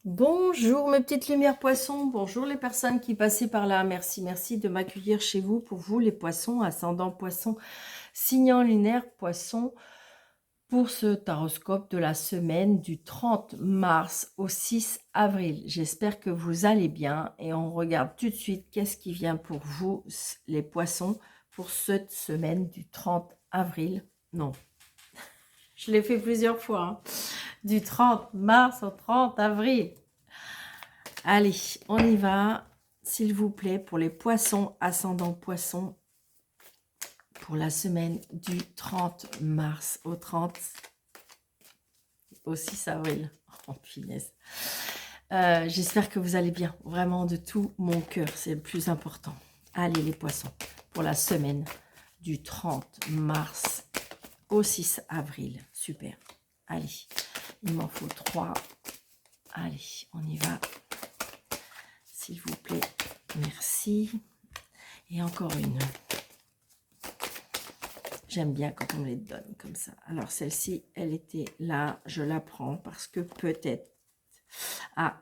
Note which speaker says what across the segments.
Speaker 1: Bonjour mes petites lumières poissons, bonjour les personnes qui passaient par là, merci de m'accueillir chez vous, pour vous les poissons, ascendant poisson, signe lunaire poisson, pour ce taroscope de la semaine du 30 mars au 6 avril. J'espère que vous allez bien et on regarde tout de suite qu'est-ce qui vient pour vous les poissons pour cette semaine du 30 avril. Non, je l'ai fait plusieurs fois, hein. Du 30 mars au 30 avril. Allez, on y va, s'il vous plaît, pour les poissons, ascendant poisson, pour la semaine du 30 mars au 6 avril. Oh, finesse. J'espère que vous allez bien, vraiment de tout mon cœur, c'est le plus important. Allez les poissons, pour la semaine du 30 mars au 6 avril. Super. Allez, il m'en faut 3. Allez, on y va. S'il vous plaît, merci. Et encore une. J'aime bien quand on me les donne comme ça. Alors, celle-ci, elle était là. Je la prends parce que peut-être... Ah,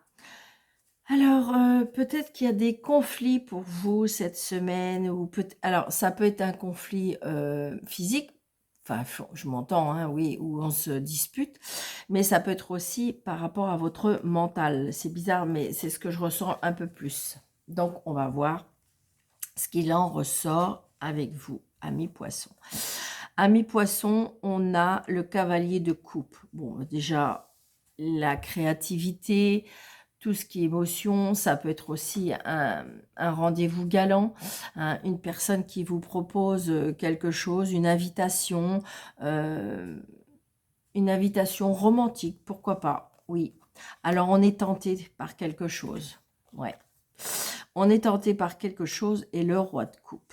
Speaker 1: alors, peut-être qu'il y a des conflits pour vous cette semaine. Ou alors, ça peut être un conflit physique. Enfin, je m'entends, hein, oui, où on se dispute. Mais ça peut être aussi par rapport à votre mental. C'est bizarre, mais c'est ce que je ressens un peu plus. Donc, on va voir ce qu'il en ressort avec vous, amis poissons. Amis poissons, on a le cavalier de coupe. Bon, déjà, la créativité, tout ce qui est émotion, ça peut être aussi un rendez-vous galant, hein, une personne qui vous propose quelque chose, une invitation romantique, pourquoi pas, oui. Alors, on est tenté par quelque chose, ouais. On est tenté par quelque chose et le roi de coupe.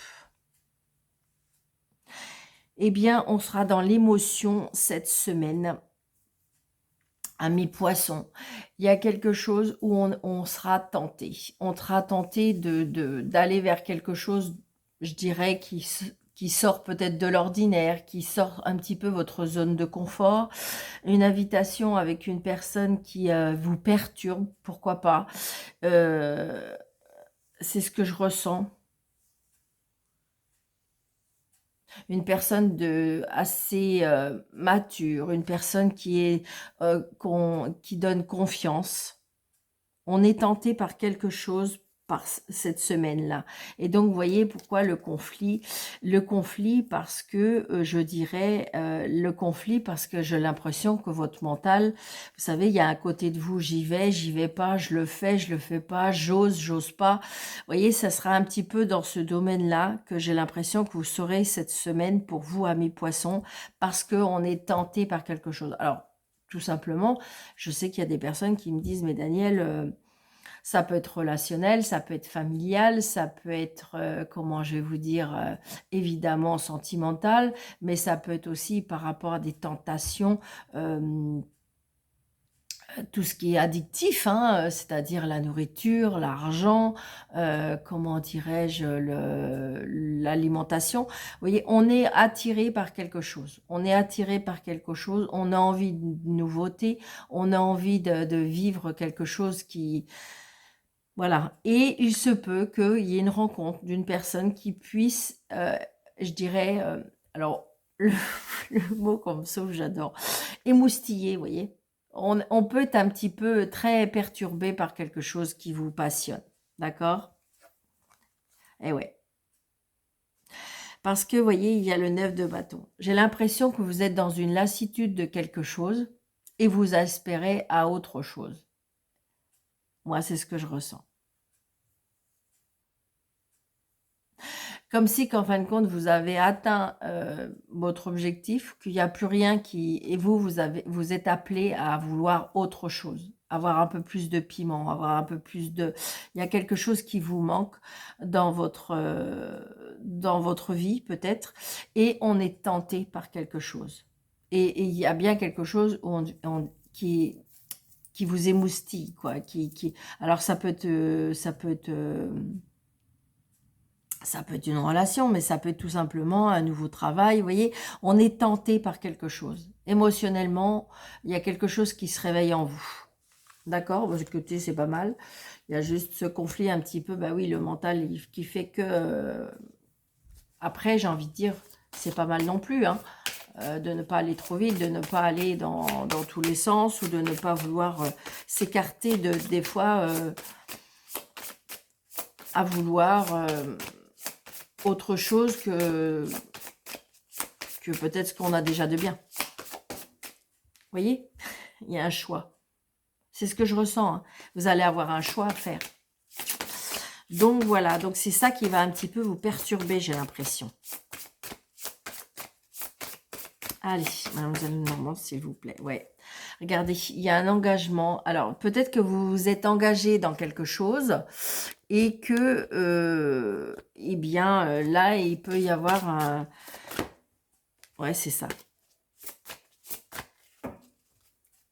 Speaker 1: Eh bien, on sera dans l'émotion cette semaine. Amis poissons, il y a quelque chose où on sera tenté. On sera tenté d'aller vers quelque chose, je dirais, qui sort peut-être de l'ordinaire, qui sort un petit peu votre zone de confort. Une invitation avec une personne qui vous perturbe, pourquoi pas. C'est ce que je ressens. Une personne assez mature, une personne qui donne confiance. On est tenté par quelque chose par cette semaine-là. Et donc, vous voyez pourquoi le conflit parce que, je dirais, le conflit parce que j'ai l'impression que votre mental, vous savez, il y a un côté de vous, j'y vais pas, je le fais pas, j'ose pas. Vous voyez, ça sera un petit peu dans ce domaine-là que j'ai l'impression que vous serez cette semaine pour vous, amis poissons, parce qu'on est tenté par quelque chose. Alors, tout simplement, je sais qu'il y a des personnes qui me disent, mais Daniel, ça peut être relationnel, ça peut être familial, ça peut être, comment je vais vous dire, évidemment sentimental, mais ça peut être aussi par rapport à des tentations, tout ce qui est addictif, hein, c'est-à-dire la nourriture, l'argent, comment dirais-je, l'alimentation. Vous voyez, on est attiré par quelque chose. On est attiré par quelque chose. On a envie de nouveauté. On a envie de vivre quelque chose qui... Voilà. Et il se peut qu'il y ait une rencontre d'une personne qui puisse, je dirais, alors, le, le mot qu'on me sauve, j'adore, émoustiller, vous voyez. On peut être un petit peu très perturbé par quelque chose qui vous passionne. D'accord? Eh ouais. Parce que, vous voyez, il y a le 9 de bâton. J'ai l'impression que vous êtes dans une lassitude de quelque chose et vous aspirez à autre chose. Moi, c'est ce que je ressens. Comme si qu'en fin de compte, vous avez atteint votre objectif, qu'il n'y a plus rien qui... Et vous êtes appelé à vouloir autre chose, avoir un peu plus de piment, avoir un peu plus de... Il y a quelque chose qui vous manque dans votre vie, peut-être, et on est tenté par quelque chose. Et il y a bien quelque chose qui vous émoustille, quoi. Alors, ça peut être une relation, mais ça peut être tout simplement un nouveau travail. Vous voyez, on est tenté par quelque chose. Émotionnellement, il y a quelque chose qui se réveille en vous. D'accord? Bon, écoutez, c'est pas mal. Il y a juste ce conflit un petit peu, bah oui, le mental qui fait que... après, j'ai envie de dire, c'est pas mal non plus, hein, de ne pas aller trop vite, de ne pas aller dans tous les sens, ou de ne pas vouloir s'écarter des fois à vouloir autre chose que peut-être ce qu'on a déjà de bien. Vous voyez? Il y a un choix. C'est ce que je ressens, hein. Vous allez avoir un choix à faire. Donc voilà, donc c'est ça qui va un petit peu vous perturber, j'ai l'impression. Allez, mademoiselle Normande, s'il vous plaît. Ouais. Regardez, il y a un engagement. Alors, peut-être que vous vous êtes engagé dans quelque chose et que, eh bien, là, il peut y avoir un... Ouais, c'est ça.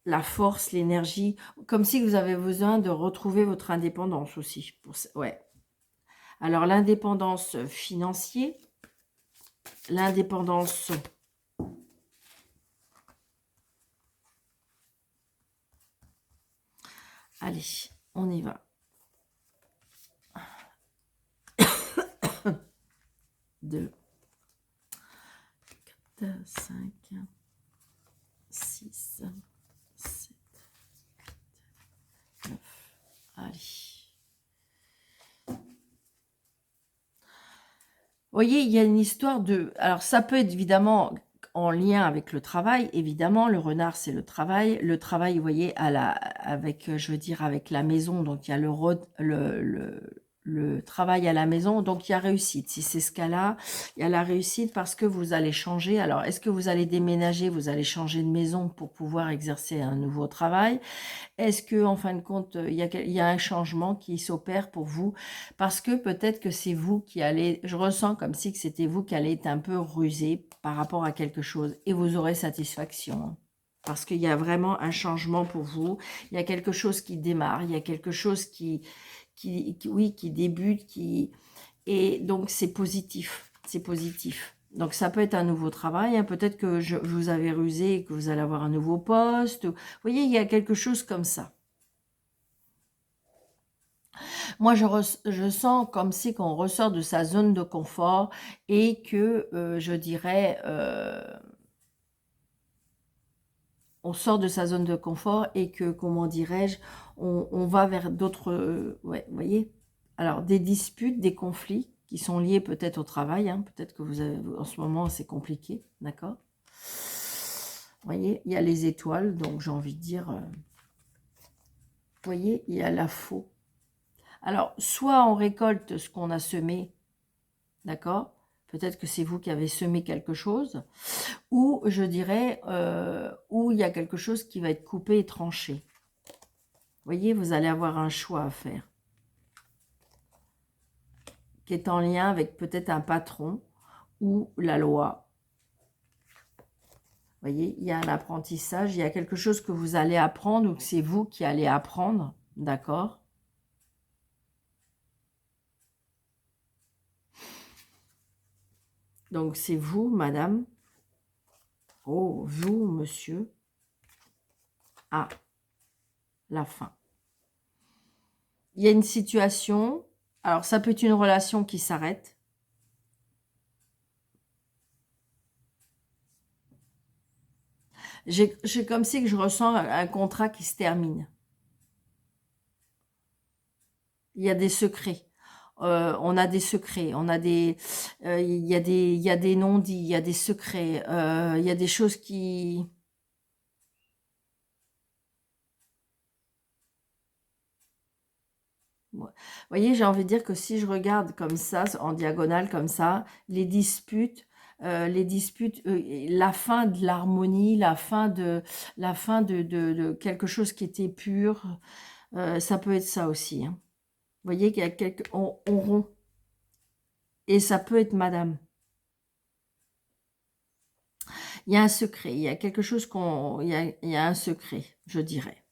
Speaker 1: La force, l'énergie, comme si vous avez besoin de retrouver votre indépendance aussi. Ouais. Alors, l'indépendance financière, l'indépendance... Allez, on y va. 2, 4, 5, 6, 7, 9. Allez. Vous voyez, il y a une histoire de... Alors, ça peut être évidemment en lien avec le travail. Évidemment, le renard, c'est le travail. Le travail, vous voyez, avec, je veux dire, avec la maison. Donc, il y a le travail à la maison. Donc, il y a réussite. Si c'est ce cas-là, il y a la réussite parce que vous allez changer. Alors, est-ce que vous allez déménager? Vous allez changer de maison pour pouvoir exercer un nouveau travail? Est-ce que, en fin de compte, il y a un changement qui s'opère pour vous? Parce que peut-être que c'est vous qui allez... Je ressens comme si que c'était vous qui allez être un peu rusé par rapport à quelque chose. Et vous aurez satisfaction, hein. Parce qu'il y a vraiment un changement pour vous. Il y a quelque chose qui démarre. Il y a quelque chose oui, qui débute. Et donc, c'est positif. C'est positif. Donc, ça peut être un nouveau travail, hein. Peut-être que vous avez rusé et que vous allez avoir un nouveau poste. Vous voyez, il y a quelque chose comme ça. Moi, je sens comme si qu'on ressort de sa zone de confort et que, je dirais, on sort de sa zone de confort et que, comment dirais-je, on va vers d'autres... ouais, vous voyez? Alors, des disputes, des conflits qui sont liés peut-être au travail, hein. Peut-être que vous avez, en ce moment, c'est compliqué, d'accord? Vous voyez, il y a les étoiles, donc j'ai envie de dire... vous voyez, il y a la faux. Alors, soit on récolte ce qu'on a semé, d'accord? Peut-être que c'est vous qui avez semé quelque chose, ou je dirais, où il y a quelque chose qui va être coupé et tranché. Vous voyez, vous allez avoir un choix à faire, qui est en lien avec peut-être un patron ou la loi. Vous voyez, il y a un apprentissage, il y a quelque chose que vous allez apprendre ou que c'est vous qui allez apprendre, d'accord? Donc, c'est vous, madame. Oh, vous, monsieur. Ah, la fin. Il y a une situation, alors ça peut être une relation qui s'arrête. J'ai comme si que je ressens un contrat qui se termine. Il y a des secrets. On a des secrets, il y a des non-dits, il y a des secrets, il y a des choses qui... Ouais. Vous voyez, j'ai envie de dire que si je regarde comme ça, en diagonale comme ça, les disputes, la fin de l'harmonie, la fin de quelque chose qui était pur, ça peut être ça aussi, hein. Vous voyez qu'il y a on rompt. Et ça peut être madame. Il y a un secret, il y a quelque chose il y a un secret, je dirais.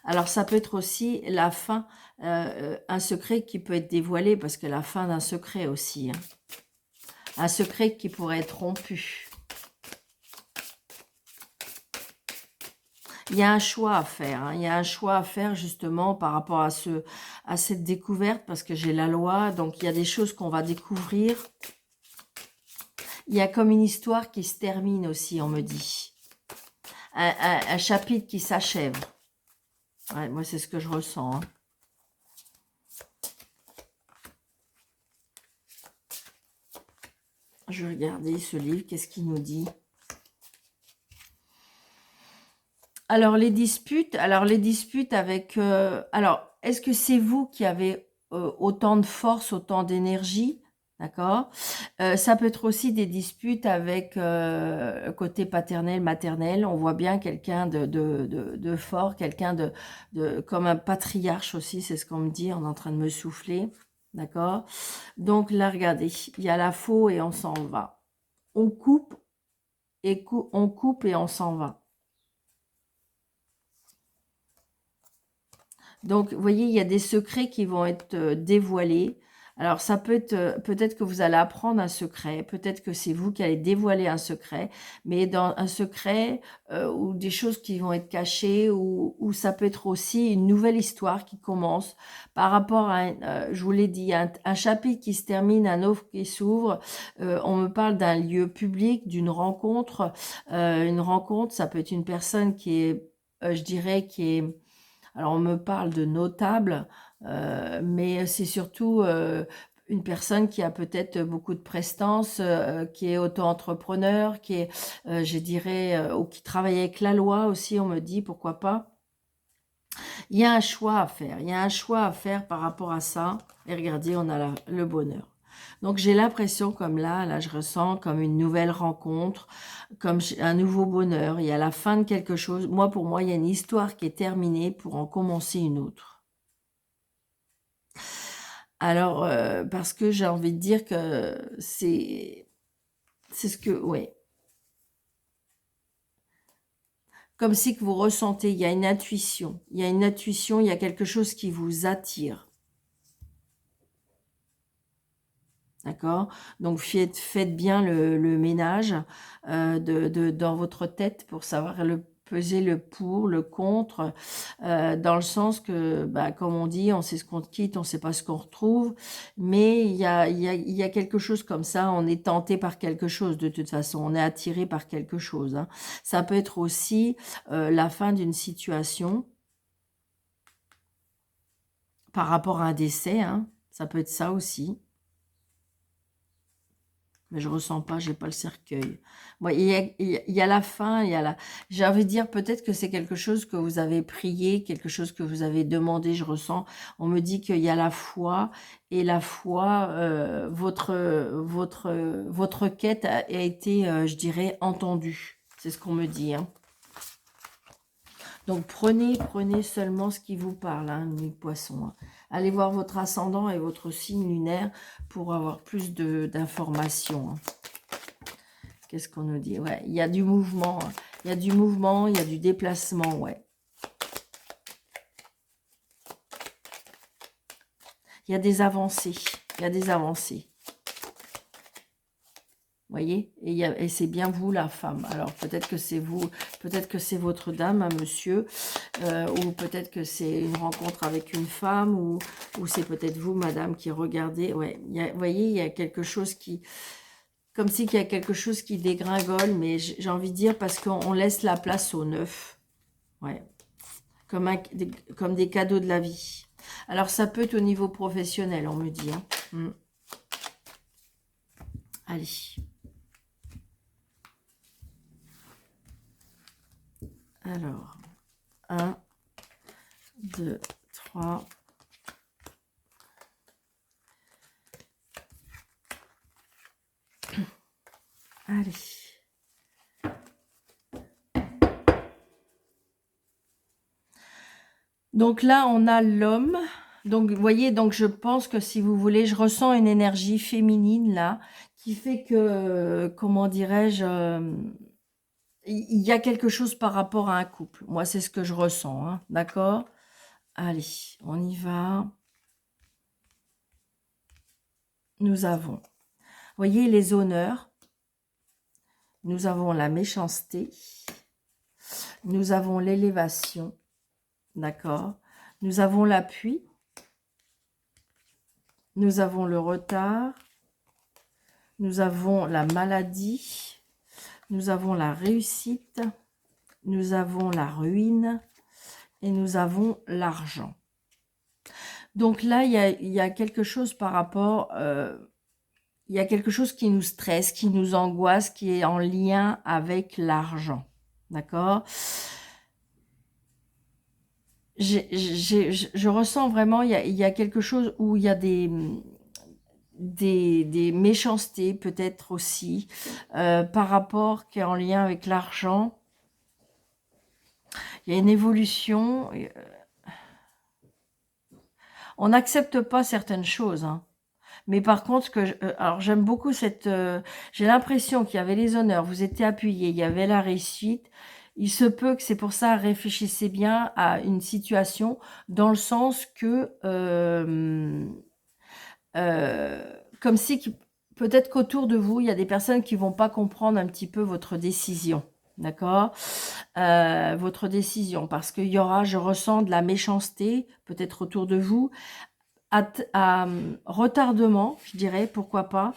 Speaker 1: Alors, ça peut être aussi la fin, un secret qui peut être dévoilé, parce que la fin d'un secret aussi, hein. Un secret qui pourrait être rompu. Il y a un choix à faire, hein. Il y a un choix à faire justement par rapport à cette découverte, parce que j'ai la loi, donc il y a des choses qu'on va découvrir. Il y a comme une histoire qui se termine aussi, on me dit. Un chapitre qui s'achève. Ouais, moi, c'est ce que je ressens, hein. Je vais regarder ce livre, qu'est-ce qu'il nous dit? Alors, les disputes avec... alors, est-ce que c'est vous qui avez autant de force, autant d'énergie? D'accord. Ça peut être aussi des disputes avec côté paternel, maternel. On voit bien quelqu'un de fort, quelqu'un comme un patriarche aussi, c'est ce qu'on me dit, on est en train de me souffler. D'accord. Donc là, regardez, il y a la faux et on s'en va. On coupe on coupe et on s'en va. Donc, vous voyez, il y a des secrets qui vont être dévoilés. Alors, ça peut être, peut-être que vous allez apprendre un secret, peut-être que c'est vous qui allez dévoiler un secret, mais dans un secret ou des choses qui vont être cachées, ou ça peut être aussi une nouvelle histoire qui commence par rapport à, je vous l'ai dit, un chapitre qui se termine, un autre qui s'ouvre. On me parle d'un lieu public, d'une rencontre. Une rencontre, ça peut être une personne qui est, je dirais, qui est... Alors, on me parle de notable, mais c'est surtout une personne qui a peut-être beaucoup de prestance, qui est auto-entrepreneur, qui est, je dirais, ou qui travaille avec la loi aussi, on me dit, pourquoi pas. Il y a un choix à faire, il y a un choix à faire par rapport à ça. Et regardez, on a le bonheur. Donc j'ai l'impression comme là je ressens comme une nouvelle rencontre, comme un nouveau bonheur. Il y a la fin de quelque chose. Moi, pour moi, il y a une histoire qui est terminée pour en commencer une autre. Alors, parce que j'ai envie de dire que c'est ce que, ouais, comme si que vous ressentez, il y a une intuition, il y a une intuition, il y a quelque chose qui vous attire. D'accord? Donc, faites bien le ménage dans votre tête pour savoir peser le pour, le contre, dans le sens que, bah, comme on dit, on sait ce qu'on quitte, on ne sait pas ce qu'on retrouve, mais il y a quelque chose comme ça, on est tenté par quelque chose de toute façon, on est attiré par quelque chose, hein. Ça peut être aussi la fin d'une situation par rapport à un décès, hein. Ça peut être ça aussi. Mais je ressens pas, j'ai pas le cercueil. Moi, il y a la fin, j'ai envie de dire peut-être que c'est quelque chose que vous avez prié, quelque chose que vous avez demandé, je ressens. On me dit qu'il y a la foi, et la foi, votre quête a été, je dirais, entendue. C'est ce qu'on me dit, hein. Donc prenez seulement ce qui vous parle, hein, les poissons, hein. Allez voir votre ascendant et votre signe lunaire pour avoir plus d'informations, hein. Qu'est-ce qu'on nous dit? Ouais, il y a du mouvement, hein. Il y a du mouvement, il y a du déplacement, ouais. Il y a des avancées, il y a des avancées. Voyez, et c'est bien vous la femme. Alors peut-être que c'est vous, peut-être que c'est votre dame, un monsieur, ou peut-être que c'est une rencontre avec une femme, ou c'est peut-être vous, madame, qui regardez. Ouais, vous voyez, il y a quelque chose qui, comme si il y a quelque chose qui dégringole, mais j'ai envie de dire parce qu'on laisse la place au neuf. Ouais, comme des cadeaux de la vie. Alors ça peut être au niveau professionnel, on me dit, hein. Allez. Alors, 1, 2, 3. Allez. Donc là, on a l'homme. Donc, vous voyez, donc je pense que si vous voulez, je ressens une énergie féminine là, qui fait que, comment dirais-je, il y a quelque chose par rapport à un couple. Moi, c'est ce que je ressens, hein, d'accord? Allez, on y va. Nous avons, vous voyez, les honneurs. Nous avons la méchanceté. Nous avons l'élévation. D'accord. Nous avons l'appui. Nous avons le retard. Nous avons la maladie. Nous avons la réussite. Nous avons la ruine. Et nous avons l'argent. Donc là, il y a quelque chose par rapport... il y a quelque chose qui nous stresse, qui nous angoisse, qui est en lien avec l'argent. D'accord? Je ressens vraiment, il y a quelque chose où il y a des méchancetés peut-être aussi, par rapport qui est en lien avec l'argent. Il y a une évolution. On n'accepte pas certaines choses, hein. Mais par contre, alors j'aime beaucoup cette... j'ai l'impression qu'il y avait les honneurs, vous étiez appuyé, il y avait la réussite. Il se peut que c'est pour ça, réfléchissez bien à une situation dans le sens que... comme si peut-être qu'autour de vous, il y a des personnes qui vont pas comprendre un petit peu votre décision. D'accord, votre décision, parce qu'il y aura, je ressens de la méchanceté, peut-être autour de vous, à retardement, je dirais, pourquoi pas.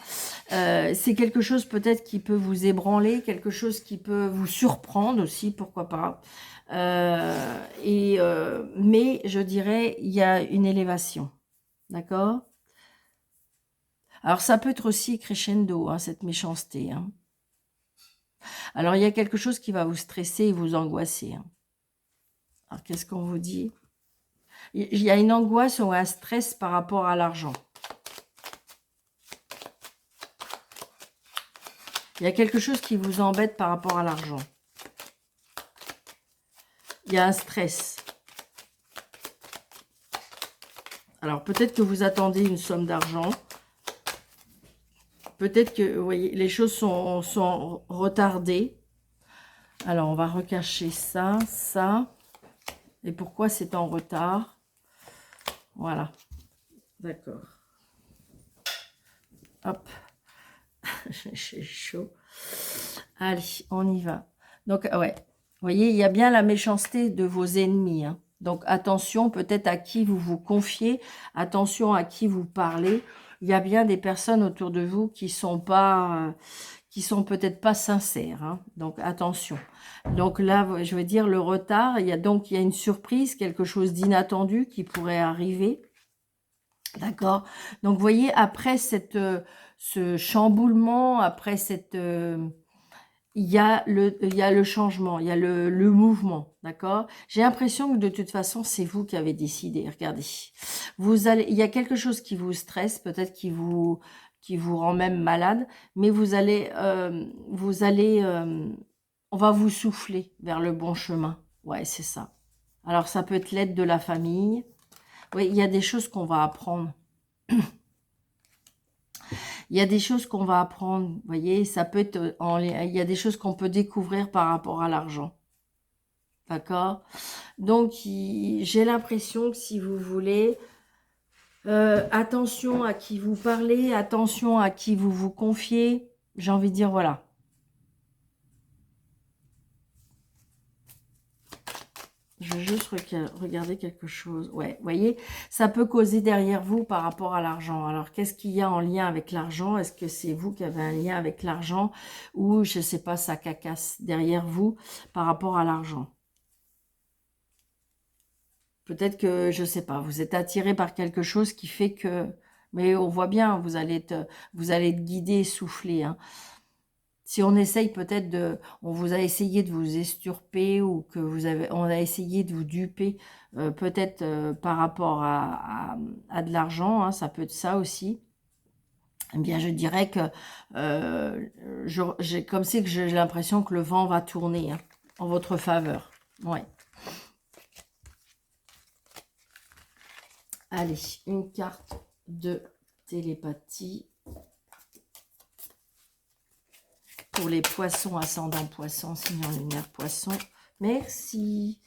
Speaker 1: C'est quelque chose peut-être qui peut vous ébranler, quelque chose qui peut vous surprendre aussi, pourquoi pas. Mais je dirais, il y a une élévation, d'accord? Alors ça peut être aussi crescendo, hein, cette méchanceté, hein. Alors il y a quelque chose qui va vous stresser et vous angoisser, hein. Alors qu'est-ce qu'on vous dit? Il y a une angoisse ou un stress par rapport à l'argent. Il y a quelque chose qui vous embête par rapport à l'argent. Il y a un stress. Alors peut-être que vous attendez une somme d'argent. Peut-être que, vous voyez, les choses sont retardées. Alors on va recacher ça, ça. Et pourquoi c'est en retard? Voilà. D'accord. Hop. J'ai chaud. Allez, on y va. Donc, ouais. Vous voyez, il y a bien la méchanceté de vos ennemis, hein. Donc, attention peut-être à qui vous vous confiez. Attention à qui vous parlez. Il y a bien des personnes autour de vous qui sont peut-être pas sincères, hein. Donc, attention. Donc là, je veux dire, le retard, il y a une surprise, quelque chose d'inattendu qui pourrait arriver. D'accord? Donc, vous voyez, après ce chamboulement, après il y a le changement, il y a le mouvement, d'accord? J'ai l'impression que de toute façon, c'est vous qui avez décidé. Regardez. Il y a quelque chose qui vous stresse, peut-être qui vous rend même malade, mais on va vous souffler vers le bon chemin. Ouais, c'est ça. Alors, ça peut être l'aide de la famille. Oui, il y a des choses qu'on va apprendre. Il y a des choses qu'on va apprendre, vous voyez, ça peut être il y a des choses qu'on peut découvrir par rapport à l'argent. D'accord? Donc, j'ai l'impression que si vous voulez, attention à qui vous parlez, attention à qui vous vous confiez. J'ai envie de dire, voilà. Je veux juste regarder quelque chose. Ouais, vous voyez, ça peut causer derrière vous par rapport à l'argent. Alors, qu'est-ce qu'il y a en lien avec l'argent? Est-ce que c'est vous qui avez un lien avec l'argent? Ou, je ne sais pas, ça cacasse derrière vous par rapport à l'argent? Peut-être que, je ne sais pas, vous êtes attiré par quelque chose qui fait que... Mais on voit bien, vous allez être guidé, soufflé, hein. Si on essaye peut-être on vous a essayé de vous esturper ou que on a essayé de vous duper, peut-être par rapport à de l'argent, hein, ça peut être ça aussi. Eh bien, je dirais que comme c'est que j'ai l'impression que le vent va tourner, hein, en votre faveur. Ouais. Allez, une carte de télépathie. Pour les poissons, ascendant poisson, signe lunaire poisson. Merci.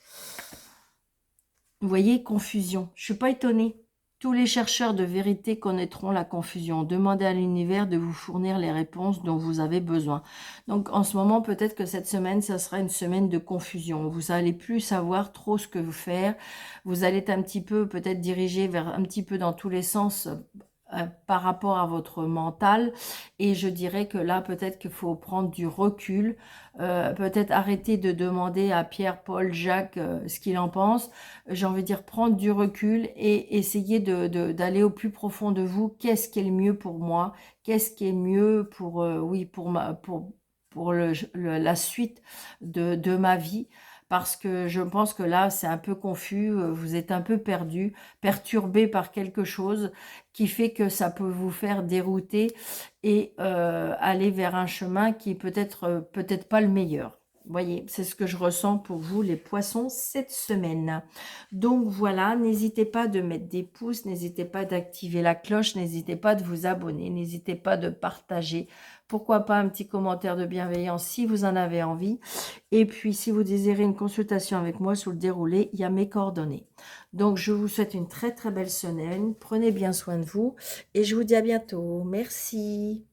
Speaker 1: Vous voyez, confusion. Je ne suis pas étonnée. Tous les chercheurs de vérité connaîtront la confusion. Demandez à l'univers de vous fournir les réponses dont vous avez besoin. Donc en ce moment, peut-être que cette semaine, ça sera une semaine de confusion. Vous allez plus savoir trop ce que vous faire. Vous allez être un petit peu peut-être dirigé vers un petit peu dans tous les sens par rapport à votre mental. Et je dirais que là, peut-être qu'il faut prendre du recul. Peut-être arrêter de demander à Pierre, Paul, Jacques ce qu'il en pense. J'ai envie de dire prendre du recul et essayer d'aller au plus profond de vous. Qu'est-ce qui est le mieux pour moi? Qu'est-ce qui est mieux pour, oui, pour la suite de ma vie? Parce que je pense que là, c'est un peu confus, vous êtes un peu perdu, perturbé par quelque chose qui fait que ça peut vous faire dérouter et aller vers un chemin qui est peut-être pas le meilleur. Vous voyez, c'est ce que je ressens pour vous, les poissons, cette semaine. Donc voilà, n'hésitez pas de mettre des pouces, n'hésitez pas d'activer la cloche, n'hésitez pas de vous abonner, n'hésitez pas de partager. Pourquoi pas un petit commentaire de bienveillance si vous en avez envie. Et puis, si vous désirez une consultation avec moi sous le déroulé, il y a mes coordonnées. Donc, je vous souhaite une très très belle semaine. Prenez bien soin de vous et je vous dis à bientôt. Merci.